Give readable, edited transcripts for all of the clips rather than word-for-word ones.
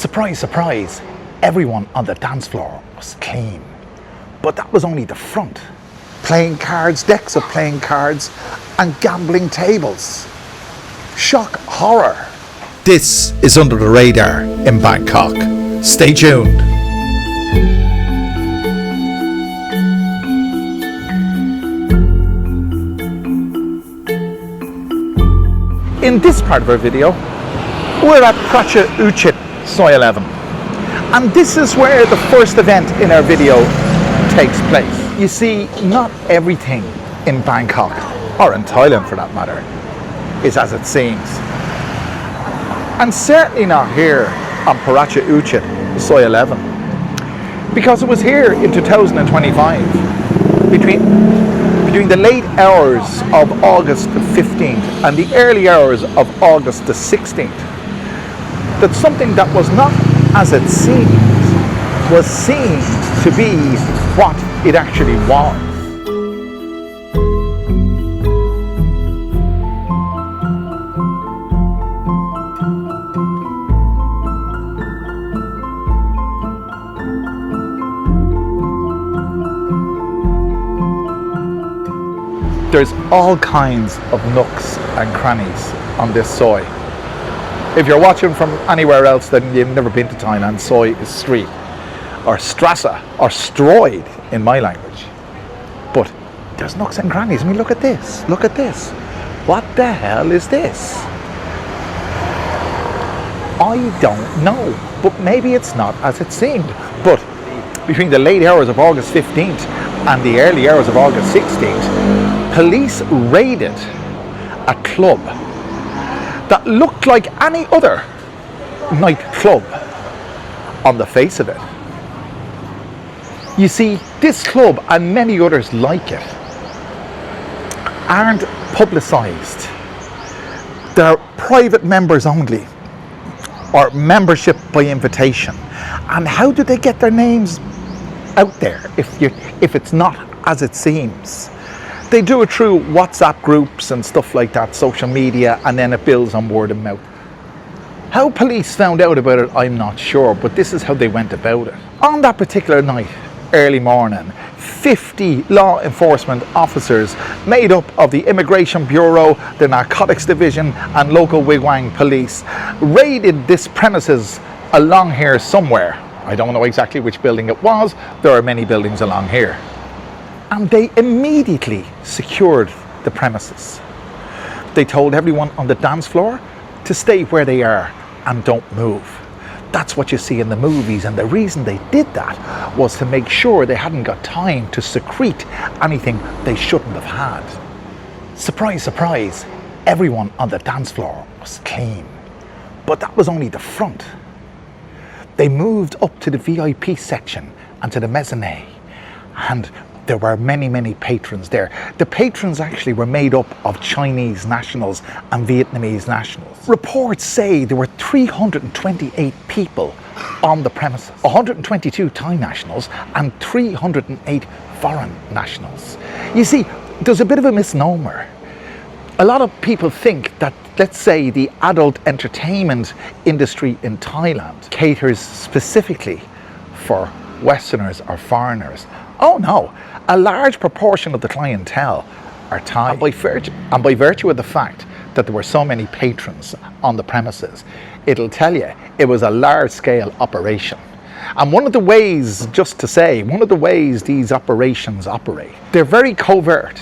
Surprise, surprise, everyone on the dance floor was clean. But that was only the front. Playing cards, decks of playing cards, and gambling tables. Shock horror. This is Under the Radar in Bangkok. Stay tuned. In this part of our video, we're at Pracha Uchit Soi 11. And this is where the first event in our video takes place. You see, not everything in Bangkok, or in Thailand for that matter, is as it seems. And certainly not here on Pracha Uchit Soi 11. Because it was here in 2025, between the late hours of August the 15th and the early hours of August the 16th, that something that was not as it seemed was seen to be what it actually was. There's all kinds of nooks and crannies on this Soi. If you're watching from anywhere else, then you've never been to Thailand. Soi is street, or strasse, or stroid in my language. But there's nooks and crannies. I mean, look at this. Look at this. What the hell is this? I don't know, but maybe it's not as it seemed. But between the late hours of August 15th and the early hours of August 16th, police raided a club that looked like any other nightclub on the face of it. You see, this club and many others like it aren't publicised. They're private members only, or membership by invitation. And how do they get their names out there if it's not as it seems? They do it through WhatsApp groups and stuff like that, social media, and then it builds on word of mouth. How police found out about it, I'm not sure, but this is how they went about it. On that particular night, early morning, 50 law enforcement officers made up of the Immigration Bureau, the Narcotics Division, and local Wigwang police raided this premises along here somewhere. I don't know exactly which building it was. There are many buildings along here. And they immediately secured the premises. They told everyone on the dance floor to stay where they are and don't move. That's what you see in the movies, and the reason they did that was to make sure they hadn't got time to secrete anything they shouldn't have had. Surprise, surprise, everyone on the dance floor was clean. But that was only the front. They moved up to the VIP section and to the mezzanine, and there were many, many patrons there. The patrons actually were made up of Chinese nationals and Vietnamese nationals. Reports say there were 328 people on the premises, 122 Thai nationals and 308 foreign nationals. You see, there's a bit of a misnomer. A lot of people think that, let's say, the adult entertainment industry in Thailand caters specifically for Westerners or foreigners. Oh no, a large proportion of the clientele are Thai. And by virtue of the fact that there were so many patrons on the premises, it'll tell you it was a large-scale operation. And one of the ways, just to say, one of the ways these operations operate, they're very covert,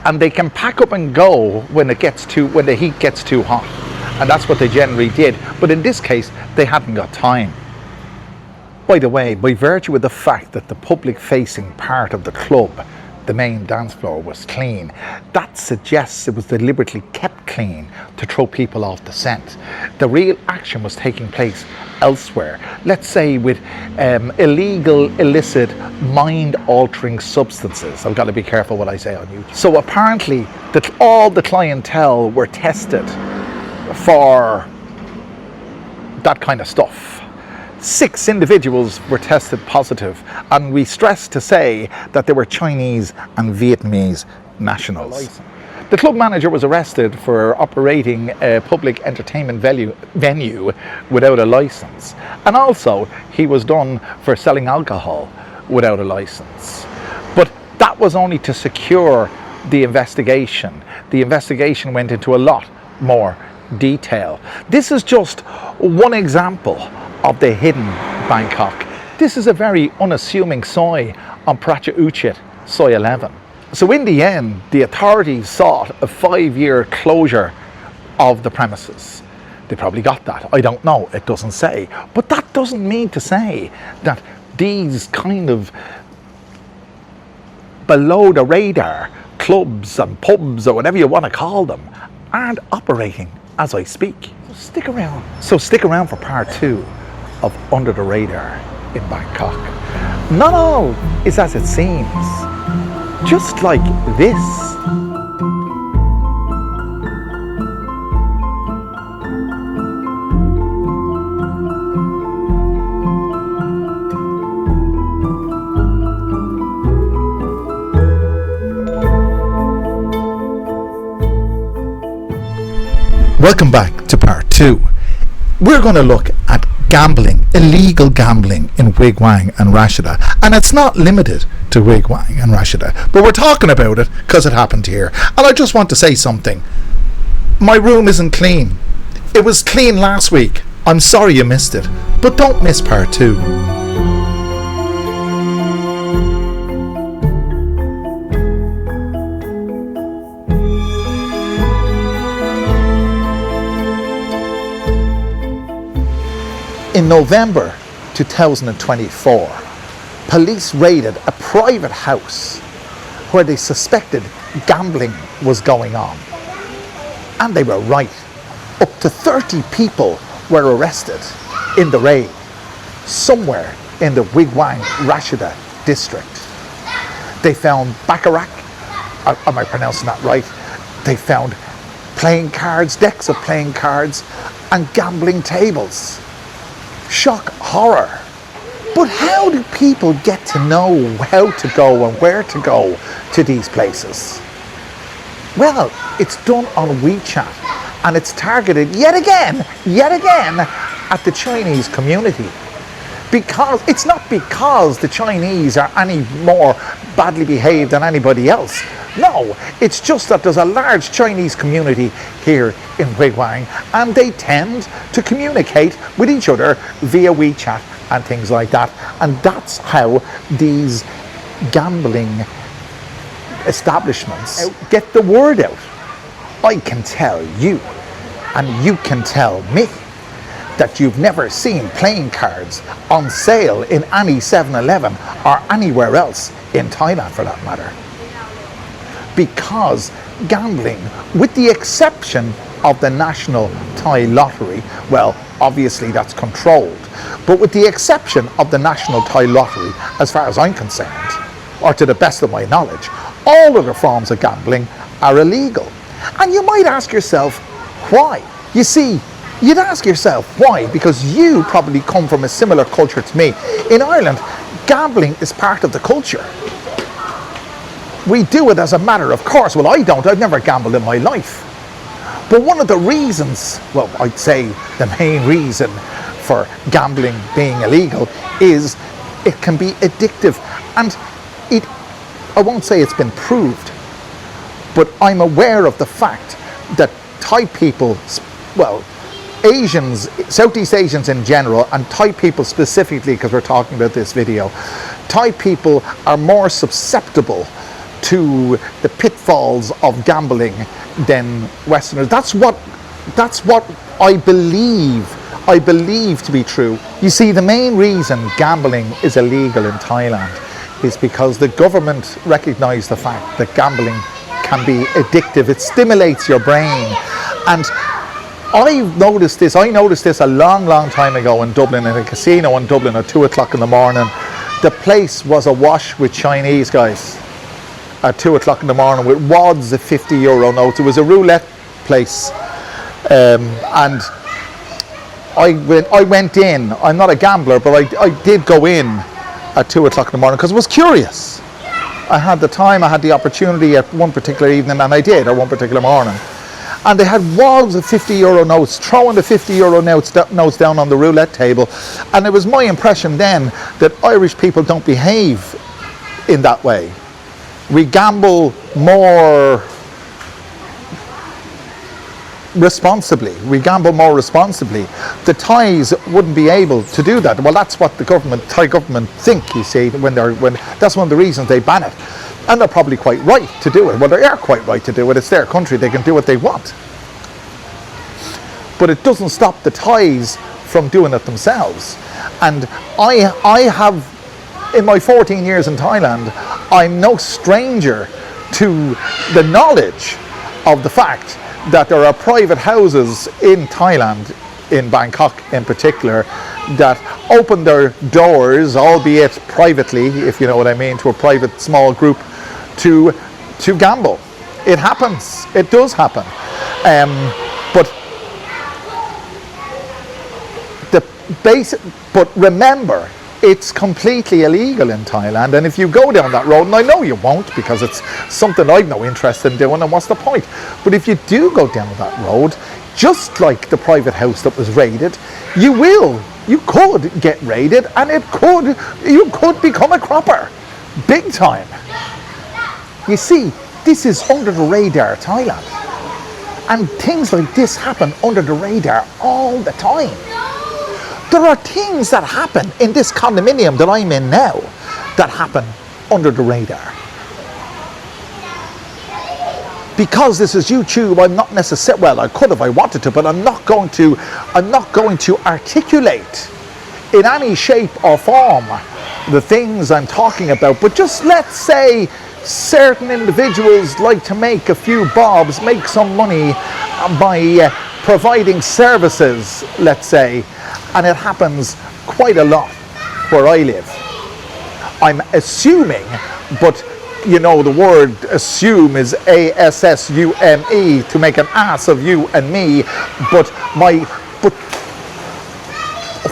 and they can pack up and go when the heat gets too hot. And that's what they generally did. But in this case, they hadn't got time. By the way, by virtue of the fact that the public-facing part of the club, the main dance floor, was clean, that suggests it was deliberately kept clean to throw people off the scent. The real action was taking place elsewhere, let's say with illegal, illicit, mind-altering substances. I've got to be careful what I say on YouTube. So apparently, all the clientele were tested for that kind of stuff. 6 individuals were tested positive, and we stress to say that they were Chinese and Vietnamese nationals. The club manager was arrested for operating a public entertainment venue without a license, and also he was done for selling alcohol without a license. But that was only to secure the investigation. The investigation went into a lot more detail. This is just one example of the hidden Bangkok. This is a very unassuming soy on Pracha Uchit, soy 11. So in the end, the authorities sought a 5-year closure of the premises. They probably got that. I don't know. It doesn't say. But that doesn't mean to say that these kind of below the radar clubs and pubs, or whatever you want to call them, aren't operating as I speak. So stick around. So stick around for part 2 of Under the Radar in Bangkok. Not all is as it seems. Just like this. Welcome back to part 2. We're going to look at gambling, illegal gambling in Wigwang and Rashida. And it's not limited to Wigwang and Rashida, but we're talking about it because it happened here. And I just want to say something. My room isn't clean. It was clean last week. I'm sorry you missed it, but don't miss part 2. In November 2024, police raided a private house where they suspected gambling was going on. And they were right. Up to 30 people were arrested in the raid, somewhere in the Wigwang Rashida district. They found baccarat, am I pronouncing that right? They found playing cards, decks of playing cards, and gambling tables. Shock, horror. But how do people get to know how to go and where to go to these places? Well, it's done on WeChat, and it's targeted yet again at the Chinese community. Because it's not because the Chinese are any more badly behaved than anybody else. No, it's just that there's a large Chinese community here in Wigwang, and they tend to communicate with each other via WeChat and things like that. And that's how these gambling establishments get the word out. I can tell you, and you can tell me, that you've never seen playing cards on sale in any 7-Eleven or anywhere else in Thailand for that matter. Because gambling, with the exception of the National Thai Lottery, well, obviously that's controlled, but with the exception of the National Thai Lottery, as far as I'm concerned, or to the best of my knowledge, all other forms of gambling are illegal. And you might ask yourself, why? You see, you'd ask yourself why, because you probably come from a similar culture to me. In Ireland, gambling is part of the culture. We do it as a matter of course. Well, I don't. I've never gambled in my life. But one of the reasons, well, I'd say the main reason for gambling being illegal is it can be addictive. And I won't say it's been proved, but I'm aware of the fact that Thai people, well, Asians, Southeast Asians in general, and Thai people specifically, because we're talking about this video, Thai people are more susceptible to the pitfalls of gambling than Westerners. That's what I believe to be true. You see, the main reason gambling is illegal in Thailand is because the government recognise the fact that gambling can be addictive. It stimulates your brain. And I noticed this a long time ago in Dublin, in a casino in Dublin at 2 o'clock in the morning. The place was awash with Chinese guys at 2 o'clock in the morning with wads of €50 notes. It was a roulette place. And I went in. I'm not a gambler, but I did go in at 2 o'clock in the morning because I was curious. I had the time, I had the opportunity at one particular evening, and I did, or one particular morning. And they had walls of €50 notes, throwing the €50 notes down on the roulette table. And it was my impression then that Irish people don't behave in that way. We gamble more responsibly. The Thais wouldn't be able to do that. Well, that's what the Thai government think, you see, when that's one of the reasons they ban it. And they're probably quite right to do it. Well, they are quite right to do it. It's their country. They can do what they want. But it doesn't stop the Thais from doing it themselves. And I have, in my 14 years in Thailand, I'm no stranger to the knowledge of the fact that there are private houses in Thailand, in Bangkok in particular, that open their doors, albeit privately, if you know what I mean, to a private small group to gamble. It happens. It does happen. But remember, it's completely illegal in Thailand, and if you go down that road, and I know you won't because it's something I've no interest in doing, and what's the point? But if you do go down that road, just like the private house that was raided, you could get raided, and you could become a cropper, big time. You see, this is under the radar Thailand, and things like this happen under the radar all the time. There are things that happen in this condominium that I'm in now that happen under the radar. Because this is YouTube, I'm not necessarily, well, I could if I wanted to, but I'm not going to articulate in any shape or form the things I'm talking about. But just let's say certain individuals like to make a few bobs, make some money by providing services, let's say, and it happens quite a lot where I live. I'm assuming, but you know the word assume is ASSUME, to make an ass of you and me, but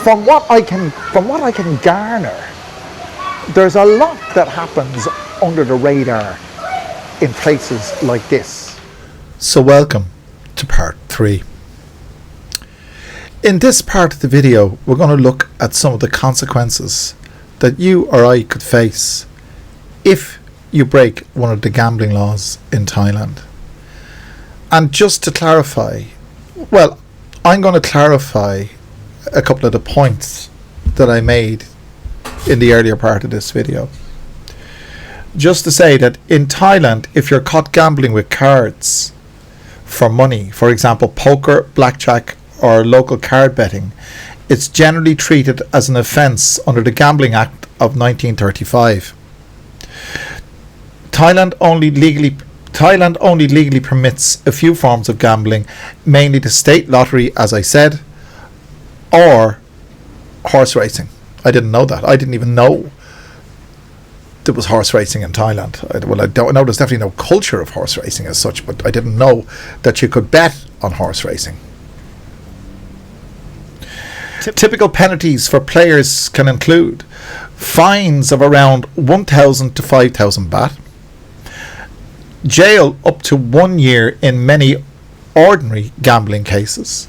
from what I can garner, there's a lot that happens under the radar in places like this. So welcome to part 3. In this part of the video, we're going to look at some of the consequences that you or I could face if you break one of the gambling laws in Thailand. And just to clarify, well, I'm going to clarify a couple of the points that I made in the earlier part of this video. Just to say that in Thailand, if you're caught gambling with cards for money, for example, poker, blackjack, or local card betting, it's generally treated as an offence under the Gambling Act of 1935. Thailand only legally permits a few forms of gambling, mainly the state lottery, as I said, or horse racing. I didn't know that. I didn't even know there was horse racing in Thailand. I don't know, there's definitely no culture of horse racing as such, but I didn't know that you could bet on horse racing. Typical penalties for players can include fines of around 1,000 to 5,000 baht, jail up to 1 year in many ordinary gambling cases.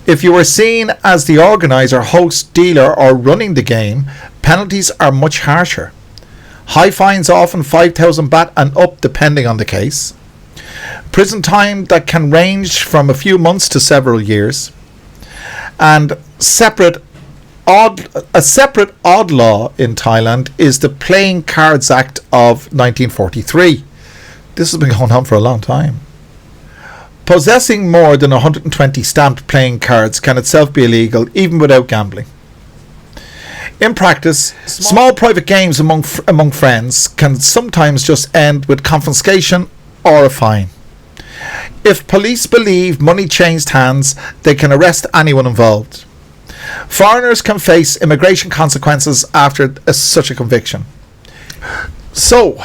If you are seen as the organizer, host, dealer, or running the game, penalties are much harsher. High fines, often 5,000 baht and up, depending on the case. Prison time that can range from a few months to several years. And a separate odd law in Thailand is the Playing Cards Act of 1943. This has been going on for a long time. Possessing more than 120 stamped playing cards can itself be illegal, even without gambling. In practice, small private games among friends can sometimes just end with confiscation or a fine. If police believe money changed hands, they can arrest anyone involved. Foreigners can face immigration consequences after such a conviction. So,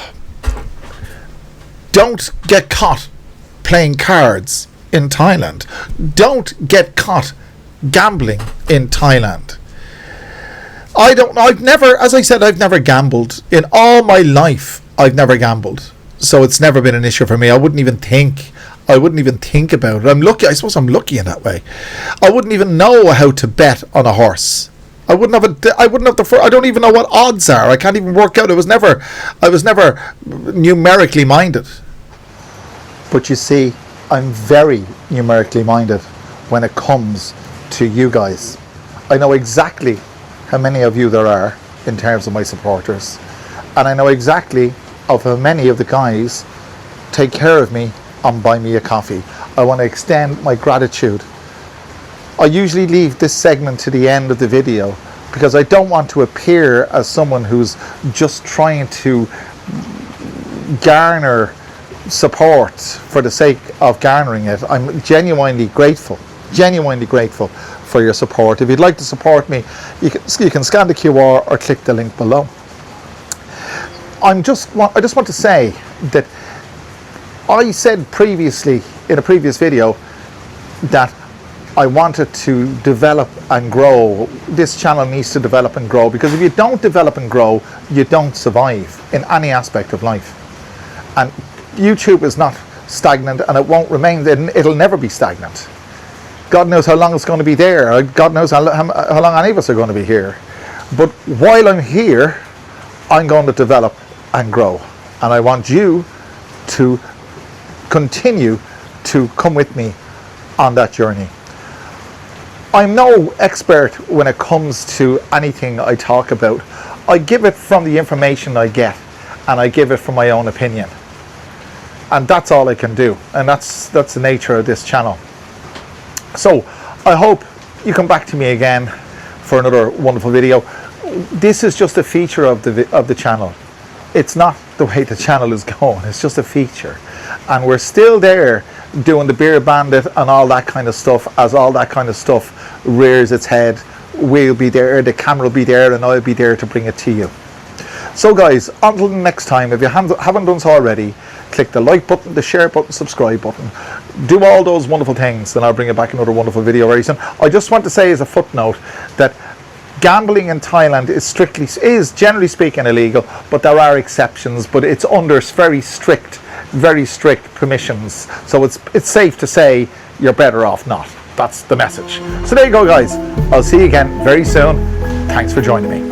don't get caught playing cards in Thailand. Don't get caught gambling in Thailand. I've never, as I said, I've never gambled. In all my life, I've never gambled. So it's never been an issue for me. I wouldn't even think about it. I'm lucky. I suppose I'm lucky in that way. I wouldn't even know how to bet on a horse. I don't even know what odds are. I can't even work out. I was never numerically minded. But you see, I'm very numerically minded when it comes to you guys. I know exactly how many of you there are in terms of my supporters, and I know exactly of how many of the guys take care of me and buy me a coffee. I want to extend my gratitude. I usually leave this segment to the end of the video because I don't want to appear as someone who's just trying to garner support for the sake of garnering it. I'm genuinely grateful for your support. If you'd like to support me, you can scan the QR or click the link below. I just want to say that I said previously in a previous video that I wanted to develop and grow. This channel needs to develop and grow, because if you don't develop and grow, you don't survive in any aspect of life. And YouTube is not stagnant, and it won't remain. It'll never be stagnant. God knows how long it's going to be there. God knows how long any of us are going to be here. But while I'm here, I'm going to develop and grow. And I want you to continue to come with me on that journey. I'm no expert when it comes to anything I talk about. I give it from the information I get, and I give it from my own opinion. And that's all I can do. And that's the nature of this channel. So I hope you come back to me again for another wonderful video. This is just a feature of the channel. It's not the way the channel is going. It's just a feature. And we're still there doing the Beer Bandit and all that kind of stuff. As all that kind of stuff rears its head, we'll be there, the camera will be there, and I'll be there to bring it to you. So guys, until the next time, if you haven't done so already, click the like button, the share button, subscribe button. Do all those wonderful things, then I'll bring you back another wonderful video very soon. I just want to say as a footnote that gambling in Thailand is generally speaking illegal, but there are exceptions, but it's under very strict permissions. So it's safe to say you're better off not. That's the message. So there you go guys. I'll see you again very soon. Thanks for joining me.